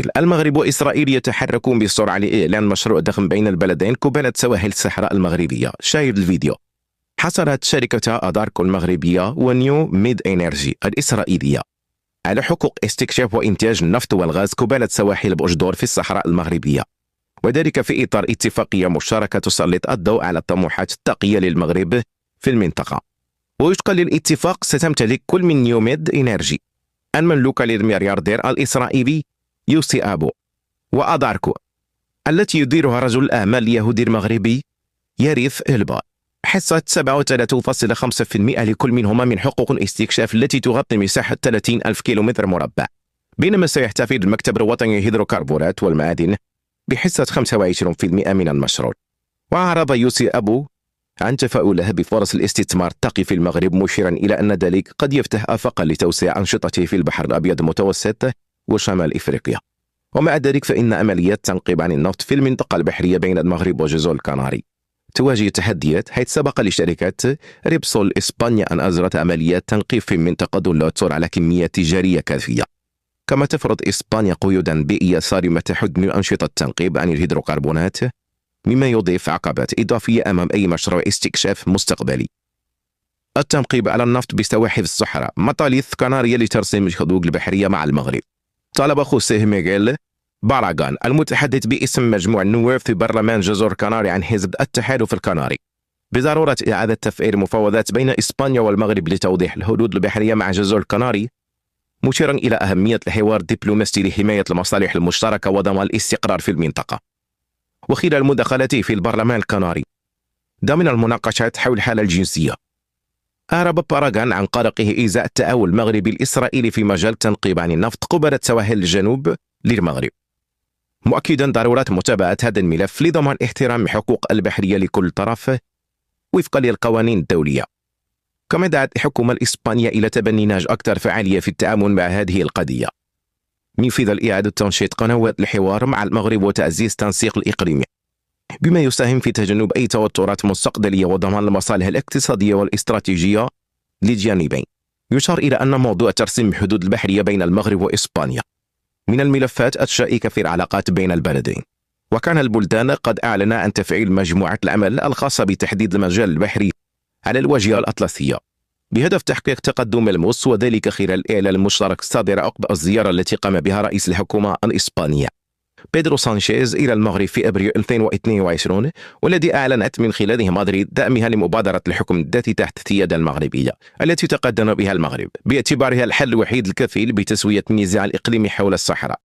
المغرب وإسرائيل يتحركون بسرعة لإعلان مشروع ضخم بين البلدين قبالة سواحل الصحراء المغربية. شاهد الفيديو. حصلت شركة أداركو المغربية ونيو ميد إنرجي الإسرائيلية على حقوق استكشاف وإنتاج النفط والغاز قبالة سواحل بوجدور في الصحراء المغربية، وذلك في إطار اتفاقية مشتركة تسلط الضوء على الطموحات الطاقية للمغرب في المنطقة. ووفقا للاتفاق ستمتلك كل من نيو ميد إنرجي المملوكة للملياردير الإسرائيلي يوسي أبو وأداركو التي يديرها رجل الأعمال اليهودي المغربي ياريث إلبا حصة 37.5% لكل منهما من حقوق الاستكشاف التي تغطي مساحة 30,000 كيلومتر مربع، بينما سيحتفظ المكتب الوطني للهيدروكربونات والمعادن بحصة 25% من المشروع. وأعرب يوسي أبو عن تفاؤله بفرص الاستثمار الطاقي في المغرب، مشيرا إلى أن ذلك قد يفتح آفاقا لتوسيع أنشطته في البحر الأبيض المتوسط وشمال إفريقيا. ومع ذلك فإن عمليات تنقيب عن النفط في المنطقة البحرية بين المغرب وجزر الكناري تواجه تحديات، حيث سبق لشركة ريبسول إسبانيا أن أجرت عمليات تنقيب في المنطقة دون العثور على كميات تجارية كافية. كما تفرض إسبانيا قيودا بيئية صارمة تحد من أنشطة التنقيب عن الهيدروكربونات، مما يضيف عقبات إضافية أمام أي مشروع استكشاف مستقبلي. التنقيب على النفط بسواحل الصحراء. مطالث كناريا لترسيم الحدود البحرية مع المغرب. طلب خوسيه ميغيل باراغان المتحدث باسم مجموع النواب في برلمان جزر كناري عن حزب التحالف الكناري بضرورة إعادة تفعيل المفاوضات بين إسبانيا والمغرب لتوضيح الحدود البحرية مع جزر الكناري، مشيرا إلى أهمية الحوار الدبلوماسي لحماية المصالح المشتركة وضمان الاستقرار في المنطقة. وخلال مداخلته في البرلمان الكناري ضمن المناقشات حول الحالة الجنسية، أعرب باراغان عن قلقه إزاء التعاون المغربي الإسرائيلي في مجال التنقيب عن النفط قبالة سواحل الجنوب للمغرب، مؤكدا ضرورة متابعة هذا الملف لضمان احترام حقوق البحرية لكل طرف وفقا للقوانين الدولية. كما دعت الحكومة الإسبانية إلى تبني نهج أكثر فعالية في التعامل مع هذه القضية، من خلال إعادة تنشيط قنوات الحوار مع المغرب وتعزيز التنسيق الإقليمي، بما يساهم في تجنب أي توترات مستقبلية وضمان المصالح الاقتصادية والاستراتيجية للجانبين. يشار إلى أن موضوع ترسيم الحدود البحرية بين المغرب وإسبانيا من الملفات الشائكة في العلاقات بين البلدين، وكان البلدان قد أعلن عن تفعيل مجموعة العمل الخاصة بتحديد المجال البحري على الواجهة الأطلسية بهدف تحقيق تقدم ملموس، وذلك خلال الإعلان المشترك الصادر عقب الزيارة التي قام بها رئيس الحكومة الإسبانية بيدرو سانشيز إلى المغرب في أبريل 2022، والذي أعلنت من خلاله مدريد دعمها لمبادرة الحكم الذاتي تحت السيادة المغربية التي تقدم بها المغرب باعتبارها الحل الوحيد الكفيل بتسوية النزاع الإقليمي حول الصحراء.